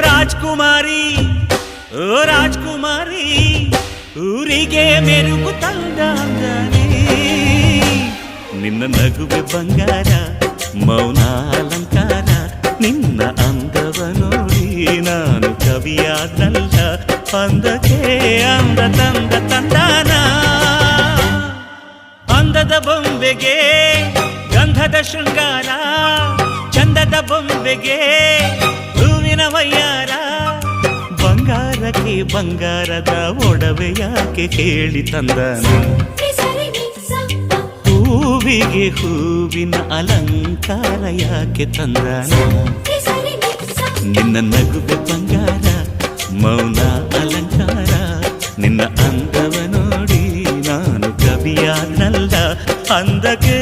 ರಾಜ್ಕುಮಾರಿ ಓ ರಾಜ್ಕುಮಾರಿ ಊರಿಗೆ ಮೆರುಗು ತಂದಾಂಗನೇ ನಿನ್ನ ನಗುವೆ ಬಂಗಾರ ಮೌನ ಅಲಂಕಾರ ನಿನ್ನ ಅಂದವ ನೋಡಿ ನಾನು ಕವಿಯಾದಲ್ಲ ಅಂದಕ್ಕೆ ಅಂದ ತಂದ ತಂದಾನ ಅಂದದ ಬೊಂಬೆಗೆ ಗಂಧದ ಶೃಂಗಾರ ಚಂದದ ಬೊಂಬೆಗೆ ಹೂವಿನ ವಯ್ಯಾರ ಬಂಗಾರಕ್ಕೆ ಬಂಗಾರದ ಒಡವೆ ಯಾಕೆ ಕೇಳಿ ತಂದನ ಹೂವಿಗೆ ಹೂವಿನ ಅಲಂಕಾರ ಯಾಕೆ ತಂದನ ನಿನ್ನ ನಗುವೆ ಬಂಗಾರ ಮೌನ ಅಲಂಕಾರ ನಿನ್ನ ಅಂದವ ನೋಡಿ ನಾನು ಕವಿಯಾದಲ್ಲ ಅಂದಕ್ಕೆ